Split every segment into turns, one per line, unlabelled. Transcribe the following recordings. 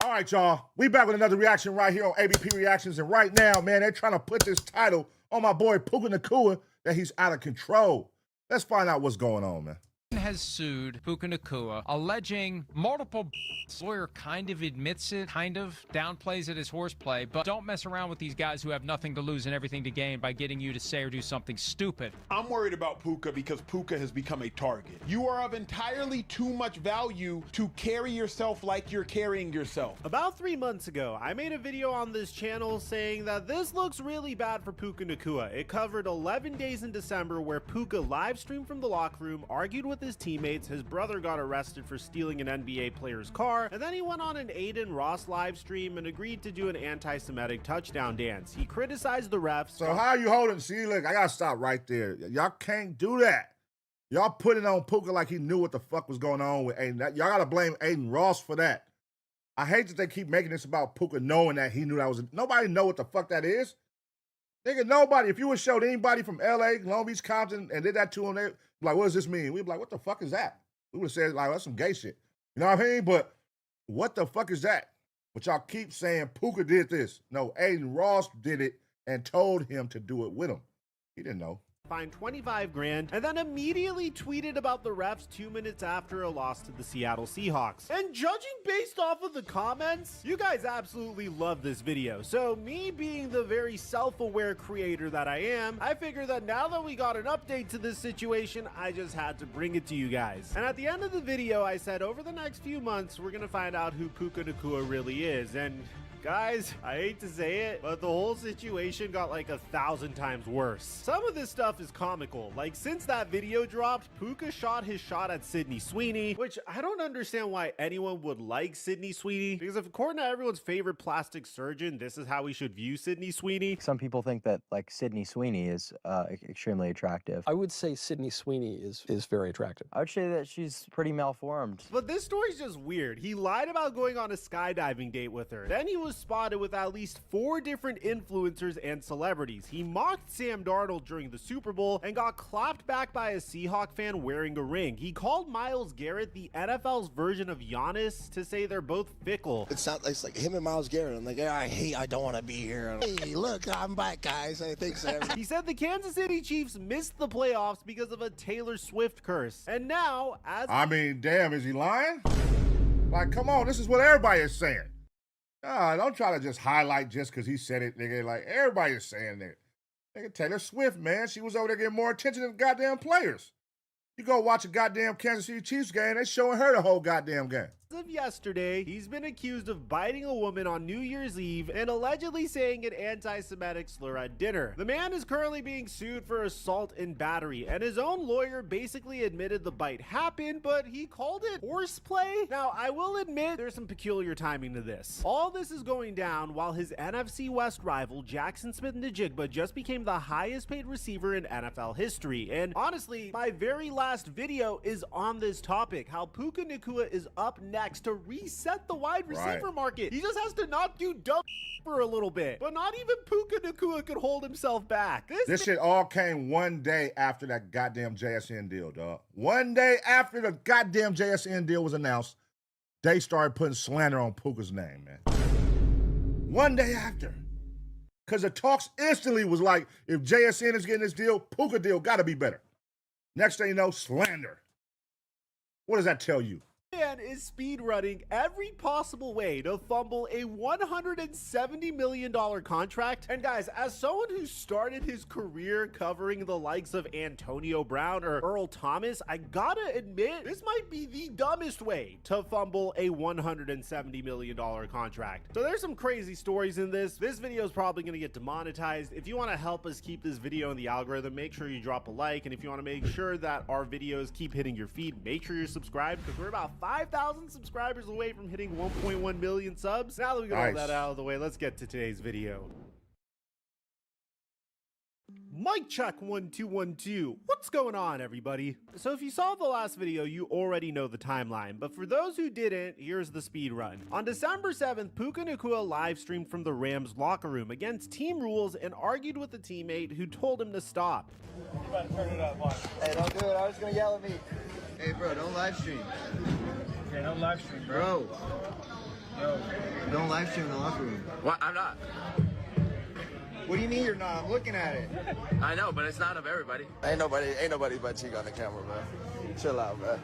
All right, y'all. We back with another reaction right here on ABP Reactions. And right now, man, they're trying to put this title on my boy Puka Nacua that he's out of control. Let's find out what's going on, man.
Has sued Puka Nacua, alleging multiple lawyer kind of admits it, kind of downplays it as horseplay, but don't mess around with these guys who have nothing to lose and everything to gain by getting you to say or do something stupid.
I'm worried about Puka because Puka has become a target. You are of entirely too much value to carry yourself like you're carrying yourself.
About 3 months ago, I made a video on this channel saying that this looks really bad for Puka Nacua. It covered 11 days in December where Puka live streamed from the locker room, argued with his teammates, his brother got arrested for stealing an NBA player's car, and then he went on an Aiden Ross live stream and agreed to do an anti-Semitic touchdown dance. He criticized the refs.
So how you holding? See, look, I gotta stop right there. Y'all can't do that. Y'all put it on Puka like he knew what the fuck was going on with Aiden. Y'all gotta blame Aiden Ross for that. I hate that they keep making this about Puka knowing that he knew that was. Nobody know what the fuck that is. Nigga, nobody. If you would show anybody from LA, Long Beach, Compton, and did that to him, they like, what does this mean? We'd be like, what the fuck is that? We would have said, like, that's some gay shit. You know what I mean? But what the fuck is that? But y'all keep saying Puka did this. No, Aiden Ross did it and told him to do it with him. He didn't know.
Fined 25 grand, and then immediately tweeted about the refs 2 minutes after a loss to the Seattle Seahawks. And judging based off of the comments, you guys absolutely love this video. So me being the very self-aware creator that I am, I figured that now that we got an update to this situation, I just had to bring it to you guys. And at the end of the video, I said over the next few months, we're gonna find out who Puka Nacua really is. And guys, I hate to say it, but the whole situation got like 1,000 times worse. Some of this stuff is comical. Like, since that video dropped, Puka shot his shot at Sydney Sweeney, which I don't understand why anyone would like Sydney Sweeney, because if according to everyone's favorite plastic surgeon, this is how we should view Sydney Sweeney.
Some people think that, like, Sydney Sweeney is extremely attractive.
I would say Sydney Sweeney is very attractive.
I would say that she's pretty malformed.
But this story's just weird. He lied about going on a skydiving date with her. Then he was spotted with at least 4 different influencers and celebrities. He mocked Sam Darnold during the Super Bowl and got clapped back by a Seahawk fan wearing a ring. He called Myles Garrett the NFL's version of Giannis to say they're both fickle.
It's like him and Myles Garrett. I'm like, I don't want to be here. Hey, look, I'm back, guys. I think so.
He said the Kansas City Chiefs missed the playoffs because of a Taylor Swift curse. And now,
I mean, damn, is he lying? Like, come on, this is what everybody is saying. Don't try to just highlight just because he said it, nigga. Like, everybody is saying that. Nigga, Taylor Swift, man, she was over there getting more attention than the goddamn players. You go watch a goddamn Kansas City Chiefs game, they showing her the whole goddamn game.
As of yesterday, he's been accused of biting a woman on New Year's Eve and allegedly saying an anti-Semitic slur at dinner. The man is currently being sued for assault and battery, and his own lawyer basically admitted the bite happened, but he called it horseplay. Now, I will admit there's some peculiar timing to this. All this is going down while his NFC West rival, Jackson Smith-Njigba, just became the highest paid receiver in NFL history. And honestly, my very last video is on this topic, how Puka Nacua is up next to reset the wide receiver market. He just has to not do dumb for a little bit. But not even Puka Nacua could hold himself back.
This shit all came one day after that goddamn JSN deal, dog. One day after the goddamn JSN deal was announced, they started putting slander on Puka's name, man. One day after. Because the talks instantly was like, if JSN is getting this deal, Puka deal gotta be better. Next thing you know, slander. What does that tell you?
Man is speed running every possible way to fumble a $170 million contract. And guys, as someone who started his career covering the likes of Antonio Brown or Earl Thomas, I gotta admit, this might be the dumbest way to fumble a $170 million contract. So there's some crazy stories in this. This video is probably gonna get demonetized. If you wanna help us keep this video in the algorithm, make sure you drop a like. And if you wanna make sure that our videos keep hitting your feed, make sure you're subscribed, because we're about 5,000 subscribers away from hitting 1.1 million subs. Now that we got all that out of the way, let's get to today's video. Mic check 1 2 1 2. What's going on, everybody? So if you saw the last video, you already know the timeline, but for those who didn't, here's the speed run. On December 7th, Puka Nacua live streamed from the Rams locker room against team rules and argued with a teammate who told him to stop.
You better turn it up, watch.
Hey, don't do it. I was gonna yell at me. Hey, bro, don't live stream.
Okay, no live stream, bro.
Bro.
Yo.
Don't live stream in the locker room.
What? I'm not.
What do you mean you're not? I'm looking at it.
I know, but it's not of everybody.
Ain't nobody but Cheek on the camera, man. Chill out, man.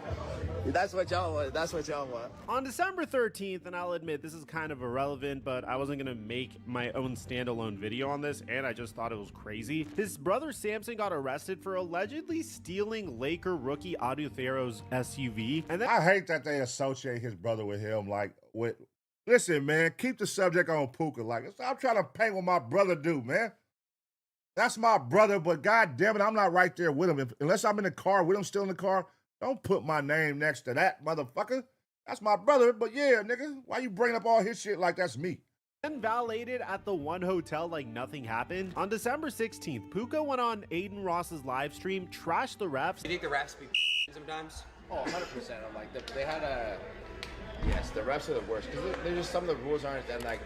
That's what y'all want. That's what y'all want.
On December 13th, and I'll admit this is kind of irrelevant, but I wasn't going to make my own standalone video on this, and I just thought it was crazy. His brother Samson got arrested for allegedly stealing Laker rookie Audiothero's SUV. And then
I hate that they associate his brother with him. Like, with listen, man, keep the subject on Puka. Like, stop trying to paint what my brother do, man. That's my brother, but God damn it, I'm not right there with him. Unless I'm in the car with him, still in the car, don't put my name next to that motherfucker. That's my brother, but yeah, nigga, why you bringing up all his shit like that's me?
and validated at the one hotel like nothing happened. On December 16th, Puka went on Aiden Ross's live stream, trashed the refs.
You think the refs be sometimes? Oh, 100%. I'm like, they had a... Yes, the refs are the worst because they're just, some of the rules aren't that, like,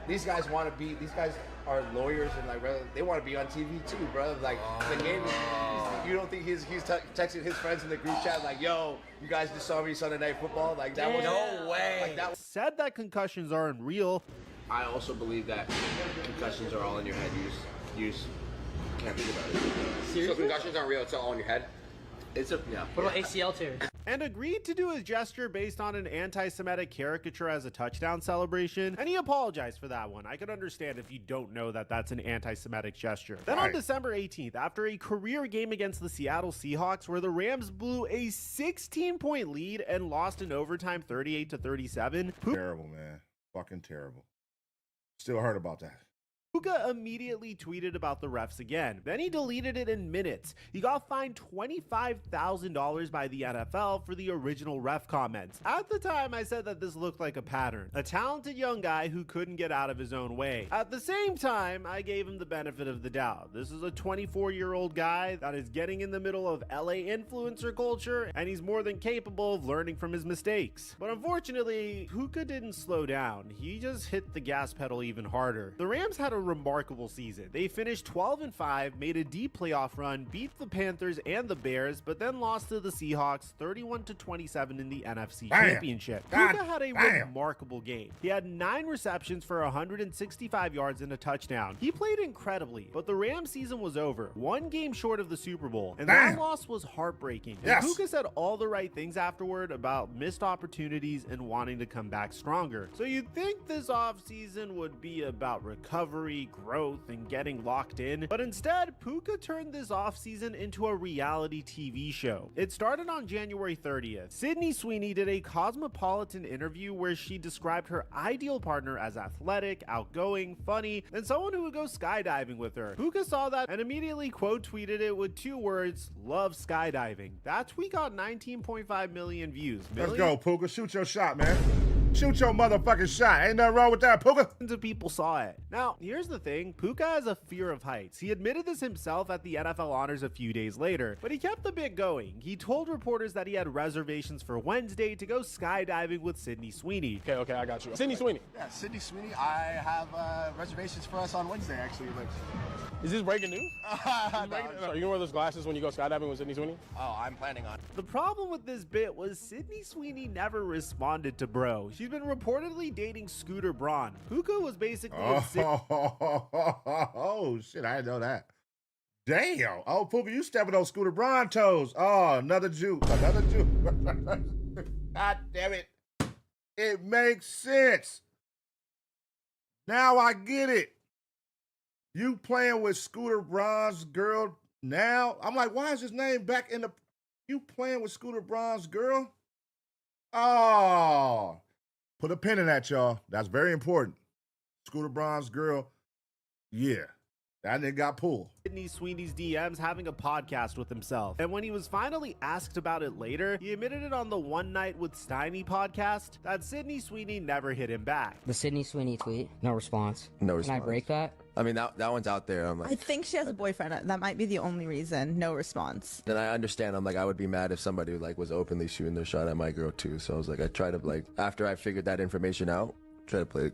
these guys want to be, these guys are lawyers and like they want to be on TV too, bro. Like the game is, you don't think he's texting his friends in the group chat like, yo, you guys just saw me Sunday Night Football? Like that was
no way.
Like that
said that concussions aren't real.
I also believe that concussions are all in your head. You just can't think about it. Seriously? So concussions aren't real. It's all in your head. It's a yeah.
What about ACL tears?
And agreed to do his gesture based on an anti-Semitic caricature as a touchdown celebration, and he apologized for that one. I could understand if you don't know that that's an anti-Semitic gesture. Then on December 18th, after a career game against the Seattle Seahawks where the Rams blew a 16-point lead and lost in overtime 38-37,
Terrible, man. Fucking terrible. Still heard about that.
Puka immediately tweeted about the refs again. Then he deleted it in minutes. He got fined $25,000 by the NFL for the original ref comments. At the time, I said that this looked like a pattern. A talented young guy who couldn't get out of his own way. At the same time, I gave him the benefit of the doubt. This is a 24-year-old guy that is getting in the middle of LA influencer culture, and he's more than capable of learning from his mistakes. But unfortunately, Puka didn't slow down. He just hit the gas pedal even harder. The Rams had a remarkable season. They finished 12-5, made a deep playoff run, beat the Panthers and the Bears, but then lost to the Seahawks 31-27 in the NFC Championship. Puka had a remarkable game. He had 9 receptions for 165 yards and a touchdown. He played incredibly, but the Rams season was over. 1 game short of the Super Bowl, and that loss was heartbreaking. And Puka said all the right things afterward about missed opportunities and wanting to come back stronger. So you'd think this offseason would be about recovery, growth, and getting locked in, but instead Puka turned this offseason into a reality TV show. It started on January 30th. Sydney Sweeney did a Cosmopolitan interview where she described her ideal partner as athletic, outgoing, funny, and someone who would go skydiving with her. Puka saw that and immediately quote tweeted it with 2 words: love skydiving. That tweet got 19.5 million views.
Let's go, Puka. Shoot your shot, man. Shoot your motherfucking shot. Ain't nothing wrong with that, Puka.
Millions of people saw it. Now, here's the thing. Puka has a fear of heights. He admitted this himself at the NFL Honors a few days later, but he kept the bit going. He told reporters that he had reservations for Wednesday to go skydiving with Sydney Sweeney.
Okay, I got you. Sydney Sweeney.
Yeah, Sydney Sweeney. I have reservations for us on Wednesday, actually.
Is this breaking news? Are you gonna wear those glasses when you go skydiving with Sydney Sweeney?
Oh, I'm planning on it.
The problem with this bit was Sydney Sweeney never responded to bro. She's been reportedly dating Scooter Braun. Puka was basically
oh shit, I didn't know that. Damn. Oh, Puka, you stepping on Scooter Braun toes. Oh, another Jew. Another Jew. God damn it. It makes sense. Now I get it. You playing with Scooter Braun's girl now? I'm like, why is his name back in the... You playing with Scooter Braun's girl? Oh. Put a pin in that, y'all. That's very important. Scooter Braun's girl. Yeah. That nigga got pulled.
Sydney Sweeney's DMs having a podcast with himself. And when he was finally asked about it later, he admitted it on the One Night with Steiny podcast that Sydney Sweeney never hit him back.
The Sydney Sweeney tweet, no response.
No response.
Can I break that?
I mean, that one's out there. I'm like,
I think she has a boyfriend. That might be the only reason. No response.
then I understand. I'm like, I would be mad if somebody like was openly shooting their shot at my girl too. So I was like, I try to like, after I figured that information out, try to play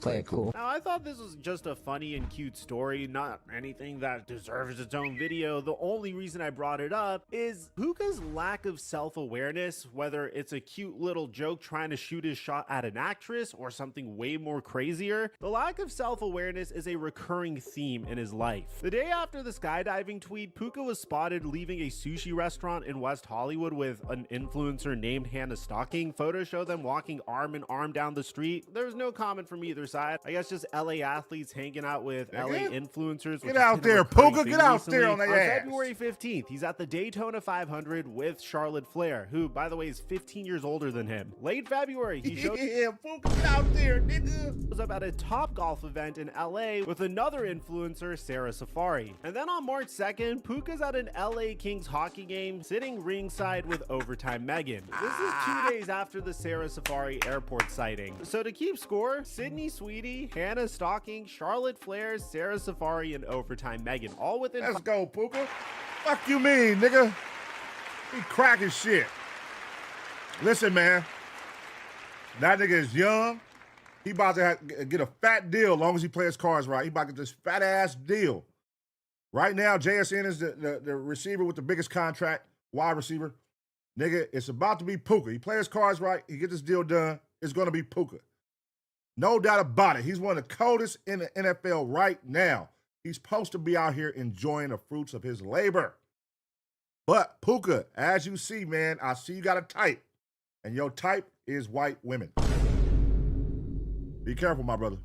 Play it cool.
Now, I thought this was just a funny and cute story, not anything that deserves its own video. The only reason I brought it up is Puka's lack of self-awareness, whether it's a cute little joke trying to shoot his shot at an actress or something way more crazier. The lack of self-awareness is a recurring theme in his life. The day after the skydiving tweet, Puka was spotted leaving a sushi restaurant in West Hollywood with an influencer named Hannah Stocking. Photos show them walking arm in arm down the street. There's no comment from either side. I guess just LA athletes hanging out with LA influencers.
Get out there, Puka. Get out there on that ass.
February 15th, he's at the Daytona 500 with Charlotte Flair, who, by the way, is 15 years older than him. Late February, he showed
Puka, get out there, nigga.
was up at a Top Golf event in LA with another influencer, Sarah Safari. And then on March 2nd, Puka's at an LA Kings hockey game, sitting ringside with Overtime Megan. This is 2 days after the Sarah Safari airport sighting. So to keep score, Sydney Sweetie, Hannah Stocking, Charlotte Flair, Sarah Safari, and Overtime Megan, all within.
Let's go, Puka. Fuck you mean, nigga? He cracking shit. Listen, man. That nigga is young. He about to get a fat deal as long as he plays cards right. He about to get this fat ass deal. Right now, JSN is the receiver with the biggest contract, wide receiver. Nigga, it's about to be Puka. He plays cards right. He gets this deal done. It's going to be Puka. No doubt about it. He's one of the coldest in the NFL right now. He's supposed to be out here enjoying the fruits of his labor. But Puka, as you see, man, I see you got a type. And your type is white women. Be careful, my brother.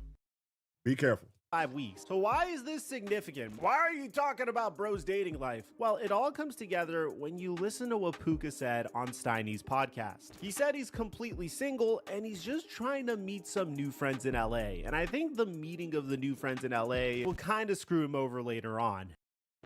Be careful.
5 weeks. So why is this significant? Why are you talking about bro's dating life? Well, it all comes together when you listen to what Puka said on Steiny's podcast. He said he's completely single and he's just trying to meet some new friends in LA. And I think the meeting of the new friends in LA will kind of screw him over later on.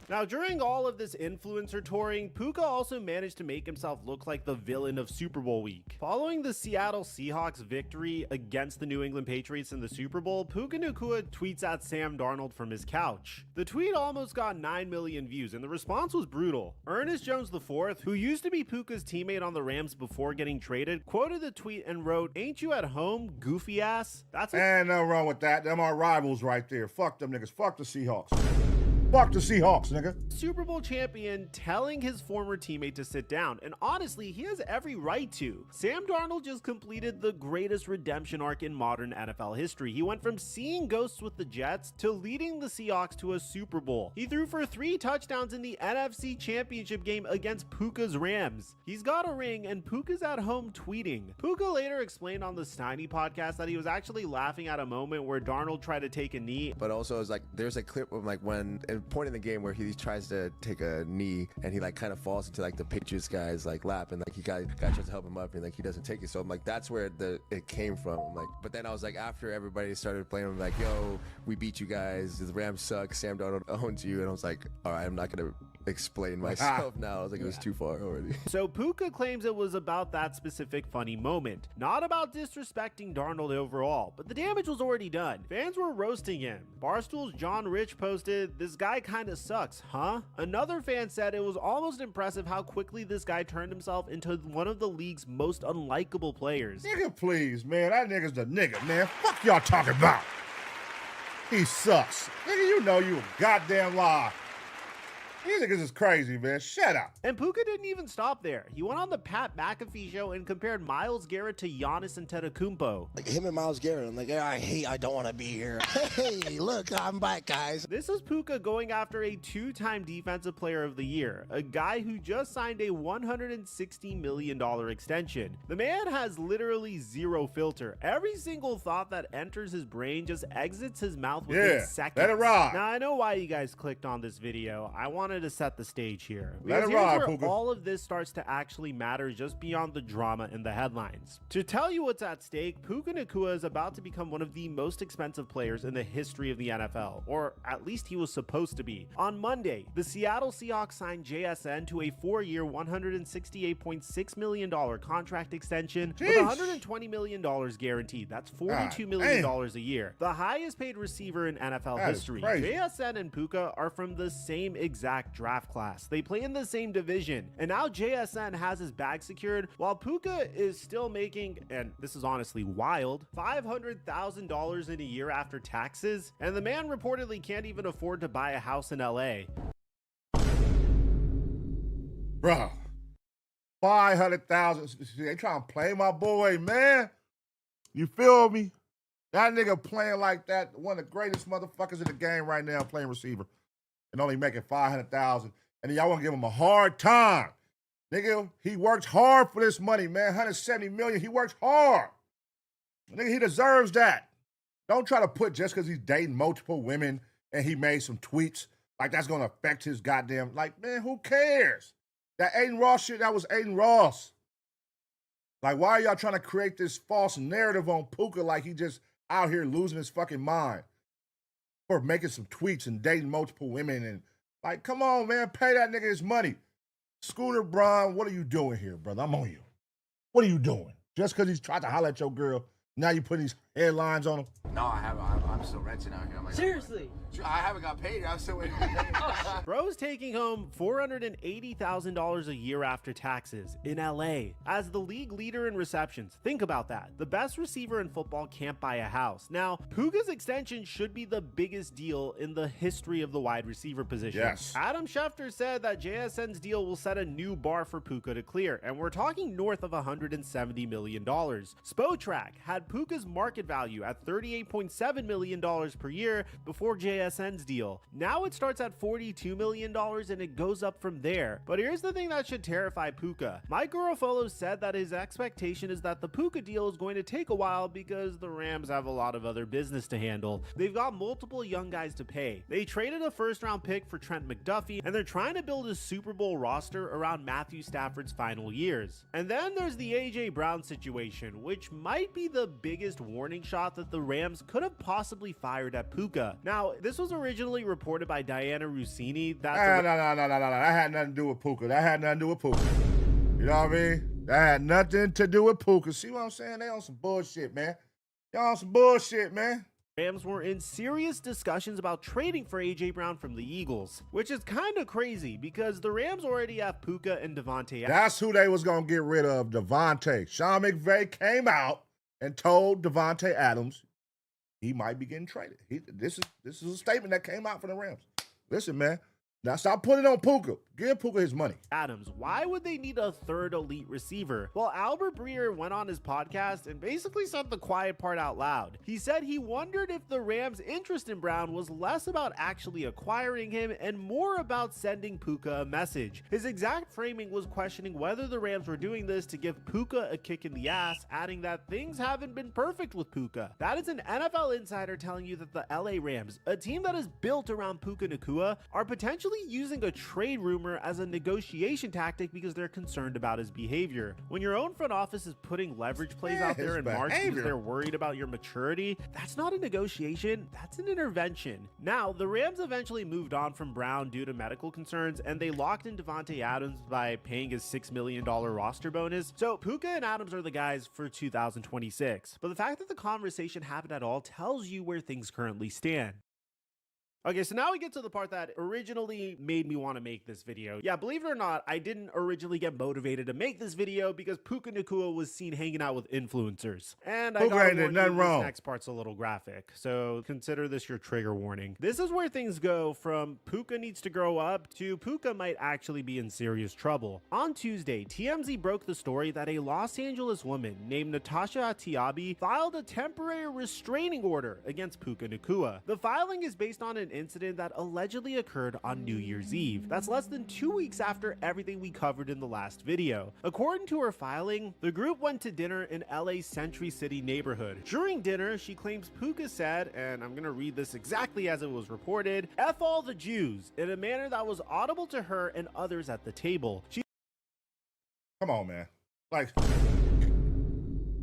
Now, during all of this influencer touring, Puka also managed to make himself look like the villain of Super Bowl week. Following the Seattle Seahawks victory against the New England Patriots in the Super Bowl, Puka Nacua tweets at Sam Darnold from his couch. The tweet almost got 9 million views, and the response was brutal. Ernest Jones IV, who used to be Puka's teammate on the Rams before getting traded, quoted the tweet and wrote, "Ain't you at home, goofy ass?"
And nothing wrong with that. Them are rivals right there. Fuck them niggas. Fuck the Seahawks. Fuck the Seahawks, nigga.
Super Bowl champion telling his former teammate to sit down, and honestly, he has every right to. Sam Darnold just completed the greatest redemption arc in modern NFL history. He went from seeing ghosts with the Jets to leading the Seahawks to a Super Bowl. He threw for 3 touchdowns in the NFC Championship game against Puka's Rams. He's got a ring, and Puka's at home tweeting. Puka later explained on the Steiny podcast that he was actually laughing at a moment where Darnold tried to take a knee.
But also, it was like, there's a clip of like when point in the game where he tries to take a knee and he like kind of falls into like the Patriots guy's like lap, and like he guy tries to help him up and like he doesn't take it. So I'm like, that's where it came from. I'm like, but then I was like, after everybody started playing, I'm like, yo, we beat you guys. The Rams suck. Sam Darnold owns you. And I was like, all right, I'm not gonna explain myself now. I was like, it was too far already.
So Puka claims it was about that specific funny moment, not about disrespecting Darnold overall, but the damage was already done. Fans were roasting him. Barstool's John Rich posted, "This guy kinda sucks, huh?" Another fan said it was almost impressive how quickly this guy turned himself into one of the league's most unlikable players.
Nigga, please, man. That nigga's the nigga, man. Fuck y'all talking about. He sucks. Nigga, you know you a goddamn lie. These niggas is crazy, man. Shut up.
And Puka didn't even stop there. He went on the Pat McAfee show and compared Myles Garrett to Giannis Antetokounmpo.
Like him and Myles Garrett, I'm like, I don't want to be here. Hey, look, I'm back, guys.
This is Puka going after a 2-time Defensive Player of the Year, a guy who just signed a $160 million extension. The man has literally zero filter. Every single thought that enters his brain just exits his mouth within seconds.
Let it ride.
Now, I know why you guys clicked on this video. I wanted to set the stage here.
Let it
Because
ride,
here's where
Puka.
all of this starts to actually matter just beyond the drama in the headlines. To tell you what's at stake, Puka Nacua is about to become one of the most expensive players in the history of the NFL, or at least he was supposed to be. On Monday, the Seattle Seahawks signed JSN to a 4-year, $168.6 million contract extension with $120 million guaranteed. That's $42 million a year. The highest paid receiver in NFL history.
crazy.
JSN and Puka are from the same exact back-to-back draft class. They play in the same division, and now JSN has his bag secured, while Puka is still making, and this is honestly wild, $500,000 in a year after taxes, and the man reportedly can't even afford to buy a house in LA.
Bro, 500,000. They trying to play my boy, man. You feel me? That nigga playing like that, one of the greatest motherfuckers in the game right now, playing receiver, and only making 500,000. And then y'all want to give him a hard time. Nigga, he works hard for this money, man. 170 million. He works hard. Nigga, he deserves that. Don't try to put just because he's dating multiple women and he made some tweets like that's going to affect his goddamn, like, man, who cares? That Aiden Ross shit, that was Aiden Ross. Like, why are y'all trying to create this false narrative on Puka like he just out here losing his fucking mind for making some tweets and dating multiple women? And, like, come on, man, pay that nigga his money. Scooter Braun, what are you doing here, brother? I'm on you. What are you doing? Just because he's tried to holler at your girl, now you putting these headlines on him?
No, I haven't. I'm still renting out here. I'm like,
Seriously?
I haven't got paid. I'm still waiting.
Bro's taking home $480,000 a year after taxes in LA as the league leader in receptions. Think about that. The best receiver in football can't buy a house. Now, Puka's extension should be the biggest deal in the history of the wide receiver position.
Yes.
Adam Schefter said that JSN's deal will set a new bar for Puka to clear, and we're talking north of $170 million. Spotrac had Puka's market value at $38.7 million per year before JSN's deal. Now it starts at $42 million and it goes up from there. But here's the thing that should terrify Puka. Mike Garofalo said that his expectation is that the Puka deal is going to take a while because the Rams have a lot of other business to handle. They've got multiple young guys to pay. They traded a first-round pick for Trent McDuffie, and they're trying to build a Super Bowl roster around Matthew Stafford's final years. And then there's the AJ Brown situation, which might be the biggest warning shot that the Rams could have possibly fired at Puka. Now, this was originally reported by Diana Rossini that
No. That had nothing to do with Puka. You know what I mean? That had nothing to do with Puka. See what I'm saying? They on some bullshit, man. Y'all on some bullshit, man.
Rams were in serious discussions about trading for AJ Brown from the Eagles, which is kind of crazy because the Rams already have Puka and Devontae.
That's who they was going to get rid of, Devontae. Sean McVay came out and told Devontae Adams he might be getting traded. This is a statement that came out from the Rams. Listen, man. Now stop putting it on Puka. Give Puka his money.
Adams, why would they need a third elite receiver? Well, Albert Breer went on his podcast and basically said the quiet part out loud. He said he wondered if the Rams' interest in Brown was less about actually acquiring him and more about sending Puka a message. His exact framing was questioning whether the Rams were doing this to give Puka a kick in the ass, adding that things haven't been perfect with Puka. That is an NFL insider telling you that the LA Rams, a team that is built around Puka Nacua, are potentially using a trade rumor as a negotiation tactic because they're concerned about his behavior. When your own front office is putting leverage plays out there in March because they're worried about your maturity, that's not a negotiation, that's an intervention. Now, the Rams eventually moved on from Brown due to medical concerns, and they locked in Devontae Adams by paying his $6 million roster bonus. So Puka and Adams are the guys for 2026. But the fact that the conversation happened at all tells you where things currently stand. Okay, so now we get to the part that originally made me want to make this video. Yeah, believe it or not, I didn't originally get motivated to make this video because Puka Nacua was seen hanging out with influencers. And I got
nothing wrong.
This next part's a little graphic, so consider this your trigger warning. This is where things go from Puka needs to grow up to Puka might actually be in serious trouble. On Tuesday, TMZ broke the story that a Los Angeles woman named Natasha Atiabi filed a temporary restraining order against Puka Nacua. The filing is based on an incident that allegedly occurred on New Year's Eve. That's less than 2 weeks after everything we covered in the last video. According to her filing, the group went to dinner in LA's Century City neighborhood. During dinner, she claims Puka said, and I'm gonna read this exactly as it was reported, "F all the Jews," in a manner that was audible to her and others at the table.
Come on, man. Like,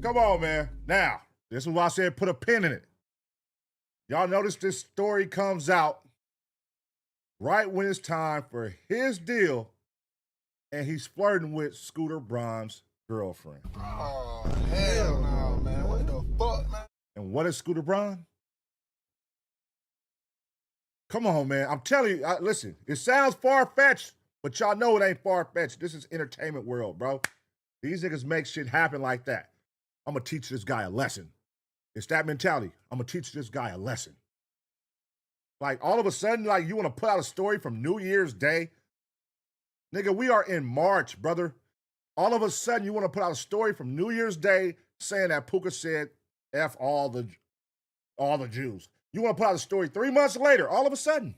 come on, man. Now, this is why I said put a pin in it. Y'all notice this story comes out right when it's time for his deal and he's flirting with Scooter Braun's girlfriend.
Oh, hell no, man. What the fuck, man?
And what is Scooter Braun? Come on, man. I'm telling you, listen, it sounds far-fetched, but y'all know it ain't far-fetched. This is entertainment world, bro. These niggas make shit happen like that. I'm going to teach this guy a lesson. It's that mentality. I'm going to teach this guy a lesson. Like, all of a sudden, like, you want to put out a story from New Year's Day? Nigga, we are in March, brother. All of a sudden, you want to put out a story from New Year's Day saying that Puka said, F all the Jews. You want to put out a story 3 months later, all of a sudden.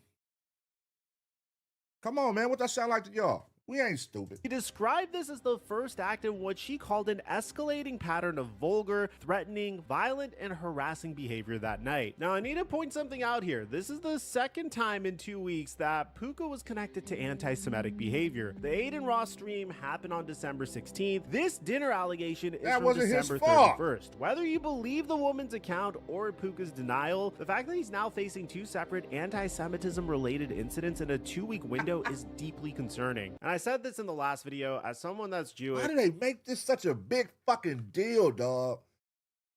Come on, man. What that sound like to y'all? We ain't stupid.
He described this as the first act in what she called an escalating pattern of vulgar, threatening, violent, and harassing behavior that night. Now, I need to point something out here. This is the second time in 2 weeks that Puka was connected to anti-Semitic behavior. The Aiden Ross stream happened on December 16th. This dinner allegation is from December 31st. Whether you believe the woman's account or Puka's denial, the fact that he's now facing 2 separate anti-Semitism related incidents in a 2-week window is deeply concerning. And I said this in the last video, as someone that's Jewish.
Why do they make this such a big fucking deal, dog?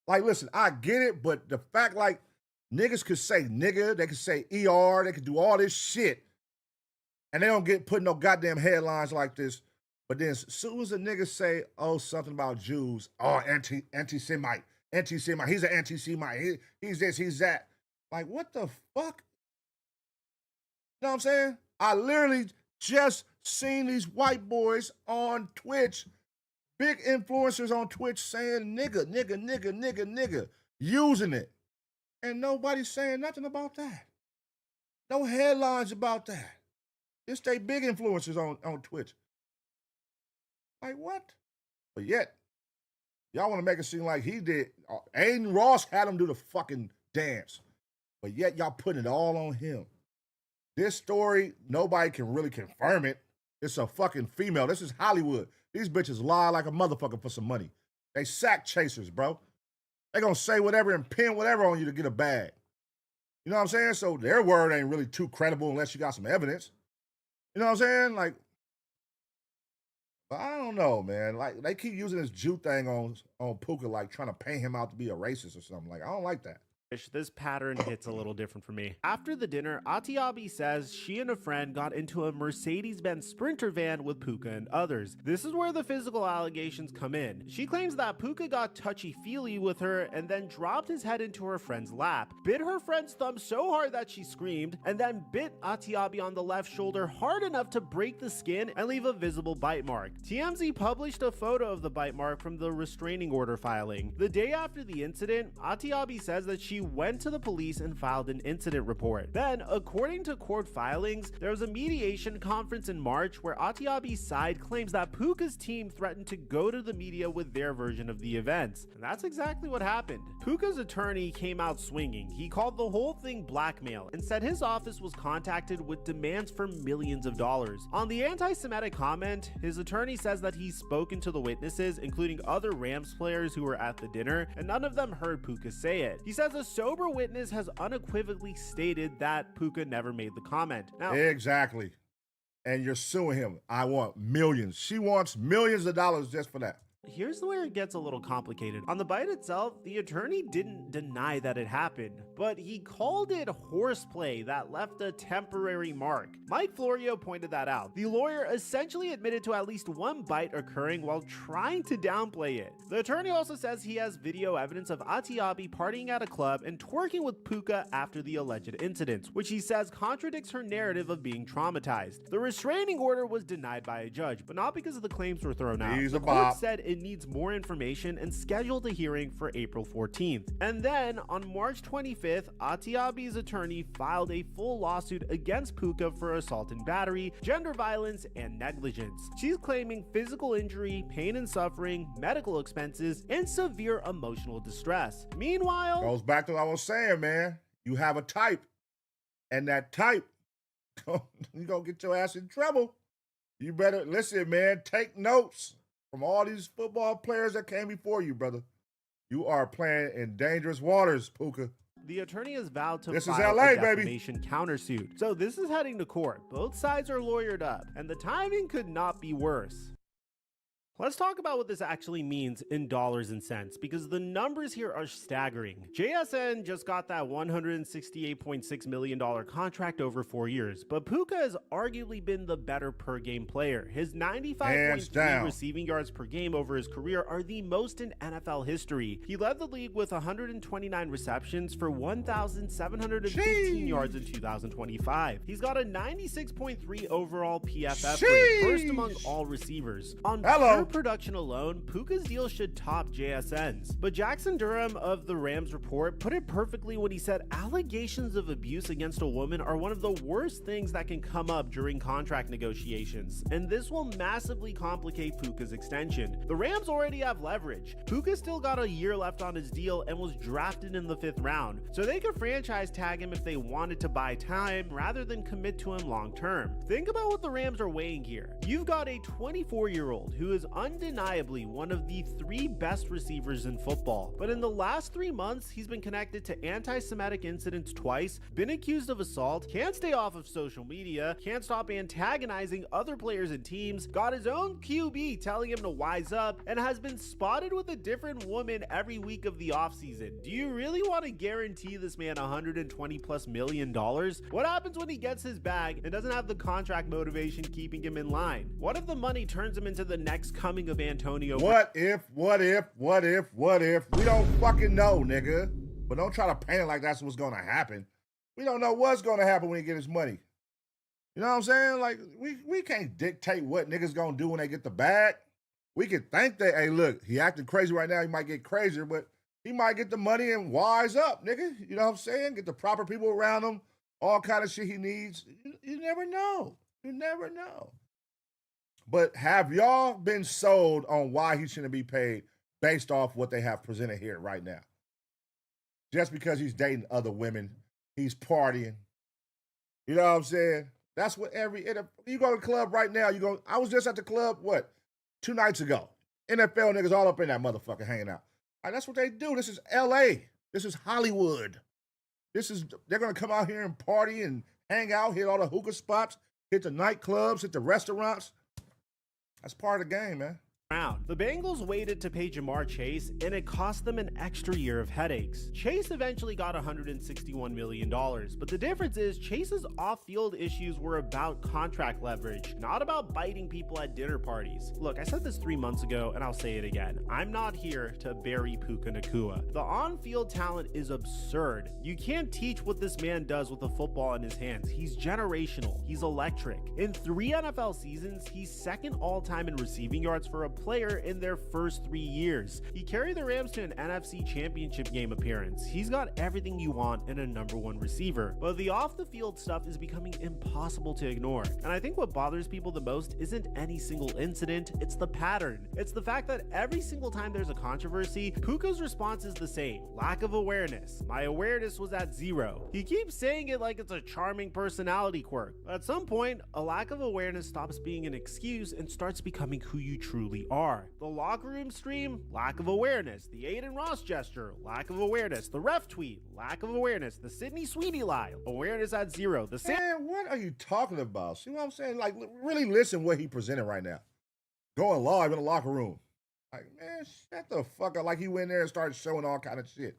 Like, listen, I get it, but the fact, like, niggas could say nigga, they could say ER, they could do all this shit, and they don't get put no goddamn headlines like this. But then as soon as a nigga say, oh, something about Jews, oh, anti-Semite, he's an anti-Semite, he's this, he's that. Like, what the fuck? You know what I'm saying? I literally just seen these white boys on Twitch, big influencers on Twitch saying nigga, using it. And nobody's saying nothing about that. No headlines about that. It's they big influencers on Twitch. Like, what? But yet, y'all want to make it seem like he did. Aiden Ross had him do the fucking dance. But yet, y'all putting it all on him. This story, nobody can really confirm it. It's a fucking female. This is Hollywood. These bitches lie like a motherfucker for some money. They sack chasers, bro. They gonna say whatever and pin whatever on you to get a bag. You know what I'm saying? So their word ain't really too credible unless you got some evidence. You know what I'm saying? Like, I don't know, man. Like, they keep using this Jew thing on Puka, like trying to paint him out to be a racist or something. Like, I don't like that.
This pattern hits a little different for me. After the dinner, Atiabi says she and a friend got into a Mercedes-Benz Sprinter van with Puka and others. This is where the physical allegations come in. She claims that Puka got touchy-feely with her and then dropped his head into her friend's lap, bit her friend's thumb so hard that she screamed, and then bit Atiabi on the left shoulder hard enough to break the skin and leave a visible bite mark. TMZ published a photo of the bite mark from the restraining order filing. The day after the incident, Atiabi says that she went to the police and filed an incident report. Then, according to court filings, there was a mediation conference in March where Atiabi's side claims that Puka's team threatened to go to the media with their version of the events. And that's exactly what happened. Puka's attorney came out swinging. He called the whole thing blackmail and said his office was contacted with demands for millions of dollars. On the anti-Semitic comment, his attorney says that he's spoken to the witnesses, including other Rams players who were at the dinner, and none of them heard Puka say it. He says a sober witness has unequivocally stated that Puka never made the comment. Now,
exactly. And you're suing him. I want millions. She wants millions of dollars just for that.
here's where it gets a little complicated. On the bite itself, the attorney didn't deny that it happened, but he called it horseplay that left a temporary mark. Mike Florio pointed that out. The lawyer essentially admitted to at least one bite occurring while trying to downplay it. The attorney also says he has video evidence of Atiabi partying at a club and twerking with Puka after the alleged incidents, which he says contradicts her narrative of being traumatized. The restraining order was denied by a judge, but not because of the claims were thrown out. The court said it needs more information and scheduled a hearing for April 14th. And then on March 25th, Atiabi's attorney filed a full lawsuit against Puka for assault and battery, gender violence, and negligence. She's claiming physical injury, pain and suffering, medical expenses, and severe emotional distress. Meanwhile,
goes back to what I was saying, man. You have a type, and that type, you gonna get your ass in trouble. You better listen, man. Take notes from all these football players that came before you, brother. You are playing in dangerous waters, Puka.
The attorney has vowed to
file
a
LA,
defamation countersuit. So this is heading to court. Both sides are lawyered up, and the timing could not be worse. Let's talk about what this actually means in dollars and cents, because the numbers here are staggering. JSN just got that $168.6 million contract over 4 years, but Puka has arguably been the better per game player. His 95.3 receiving yards per game over his career are the most in NFL history. He led the league with 129 receptions for 1,715 yards in 2025. He's got a 96.3 overall PFF rate, first among all receivers. On pure production alone, Puka's deal should top JSN's. But Jackson Durham of the Rams Report put it perfectly when he said allegations of abuse against a woman are one of the worst things that can come up during contract negotiations, and this will massively complicate Puka's extension. The Rams already have leverage. Puka still got a year left on his deal and was drafted in the 5th round, so they could franchise tag him if they wanted to buy time rather than commit to him long term. Think about what the Rams are weighing here. You've got a 24-year-old who is undeniably one of the 3 best receivers in football, but in the last 3 months he's been connected to anti-Semitic incidents twice, been accused of assault, can't stay off of social media, can't stop antagonizing other players and teams, got his own QB telling him to wise up, and has been spotted with a different woman every week of the offseason. Do you really want to guarantee this man $120+ million? What happens when he gets his bag and doesn't have the contract motivation keeping him in line? What if the money turns him into the next coming of Antonio?
What if? We don't fucking know, nigga. But don't try to paint it like that's what's gonna happen. We don't know what's gonna happen when he get his money. You know what I'm saying? Like, we can't dictate what niggas gonna do when they get the bag. We could think that, hey, look, he acting crazy right now, he might get crazier, but he might get the money and wise up, nigga. You know what I'm saying? Get the proper people around him, all kind of shit he needs. You never know. You never know. But have y'all been sold on why he shouldn't be paid based off what they have presented here right now? Just because he's dating other women, he's partying. You know what I'm saying? That's what you go to the club right now, I was just at the club, 2 nights ago. NFL niggas all up in that motherfucker hanging out. That's what they do. This is LA. This is Hollywood. They're going to come out here and party and hang out, hit all the hookah spots, hit the nightclubs, hit the restaurants. That's part of the game, man.
The Bengals waited to pay Jamar Chase, and it cost them an extra year of headaches. Chase eventually got $161 million, but the difference is Chase's off-field issues were about contract leverage, not about biting people at dinner parties. Look, I said this 3 months ago, and I'll say it again. I'm not here to bury Puka Nacua. The on-field talent is absurd. You can't teach what this man does with a football in his hands. He's generational. He's electric. In 3 NFL seasons, he's second all-time in receiving yards for a player in their first 3 years. He carried the Rams to an NFC Championship game appearance. He's got everything you want in a #1 receiver, but the off-the-field stuff is becoming impossible to ignore. And I think what bothers people the most isn't any single incident, it's the pattern. It's the fact that every single time there's a controversy, Puka's response is the same: lack of awareness. My awareness was at 0. He keeps saying it like it's a charming personality quirk, but at some point, a lack of awareness stops being an excuse and starts becoming who you truly are. The locker room stream, lack of awareness. The Aiden Ross gesture, lack of awareness. The ref tweet, lack of awareness. The Sydney Sweeney lie, awareness at 0.
Man, what are you talking about? See what I'm saying? Like, really listen what he presented right now. Going live in the locker room. Like, man, shut the fuck up. Like, he went there and started showing all kind of shit.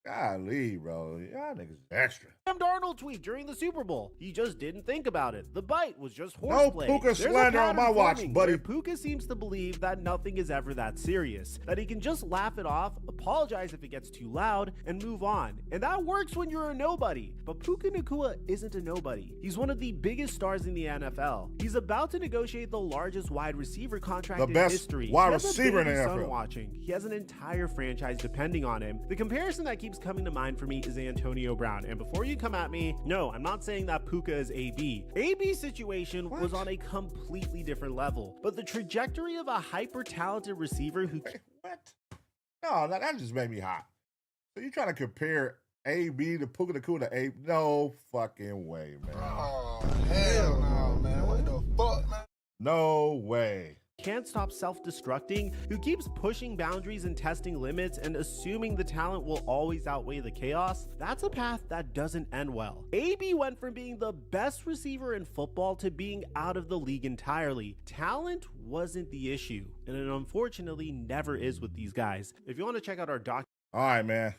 Golly, bro. Y'all niggas extra.
Sam Darnold tweet during the Super Bowl. He just didn't think about it. The bite was just horseplay.
No Puka slander on my watch, buddy.
Puka seems to believe that nothing is ever that serious, that he can just laugh it off, apologize if it gets too loud, and move on. And that works when you're a nobody. But Puka Nacua isn't a nobody. He's one of the biggest stars in the NFL. He's about to negotiate the largest wide receiver contract in history.
Wide receiver in the NFL.
Watching. He has an entire franchise depending on him. The comparison that keeps coming to mind for me is Antonio Brown. And before you come at me, no, I'm not saying that Puka is AB. AB's situation was on a completely different level, but the trajectory of a hyper-talented receiver who...
Wait, what? No, that just made me hot. So you trying to compare AB to Puka Nacua to AB? No fucking way, man.
Oh, hell no, man. What the fuck, man?
No way.
can't stop self-destructing, who keeps pushing boundaries and testing limits and assuming the talent will always outweigh the chaos, that's a path that doesn't end well. AB went from being the best receiver in football to being out of the league entirely. Talent wasn't the issue, and it unfortunately never is with these guys. If you want to check out our doc.
All right, man.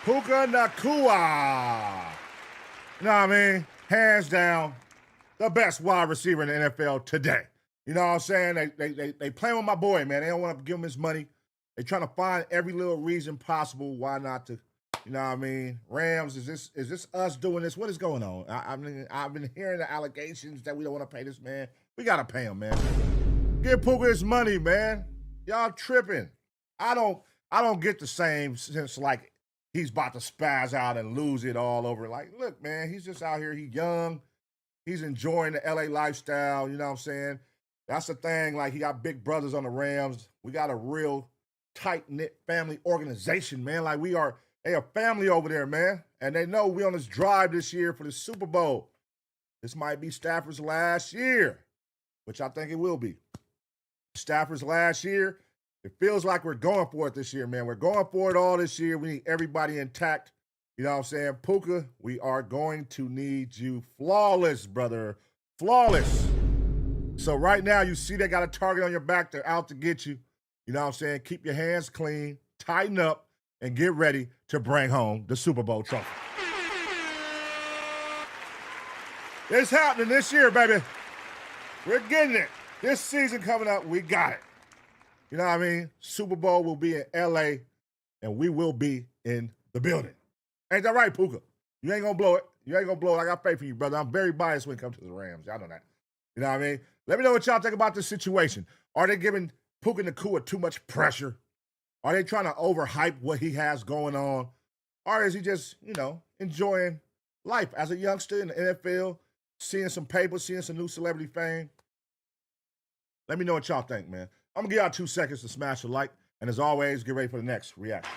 Puka Nacua. You know what I mean? Hands down, the best wide receiver in the NFL today. You know what I'm saying? They playing with my boy, man. They don't want to give him his money. They trying to find every little reason possible why not to. You know what I mean? Rams, is this us doing this? What is going on? I've been hearing the allegations that we don't want to pay this man. We gotta pay him, man. Give Puka his money, man. Y'all tripping. I don't get the same sense like he's about to spaz out and lose it all over. Like, look, man, he's just out here. He's young. He's enjoying the LA lifestyle. You know what I'm saying? That's the thing. Like, he got big brothers on the Rams. We got a real tight-knit family organization, man. Like, they are family over there, man. And they know we on this drive this year for the Super Bowl. This might be Stafford's last year, which I think it will be. Stafford's last year. It feels like we're going for it this year, man. We're going for it all this year. We need everybody intact. You know what I'm saying? Puka, we are going to need you flawless, brother. Flawless. So right now, you see they got a target on your back. They're out to get you. You know what I'm saying? Keep your hands clean, tighten up, and get ready to bring home the Super Bowl trophy. It's happening this year, baby. We're getting it. This season coming up, we got it. You know what I mean? Super Bowl will be in L.A., and we will be in the building. Ain't that right, Puka? You ain't going to blow it. You ain't going to blow it. I got faith in you, brother. I'm very biased when it comes to the Rams. Y'all know that. You know what I mean? Let me know what y'all think about this situation. Are they giving Puka Nacua too much pressure? Are they trying to overhype what he has going on? Or is he just, enjoying life as a youngster in the NFL, seeing some papers, seeing some new celebrity fame? Let me know what y'all think, man. I'm going to give y'all 2 seconds to smash a like. And as always, get ready for the next reaction.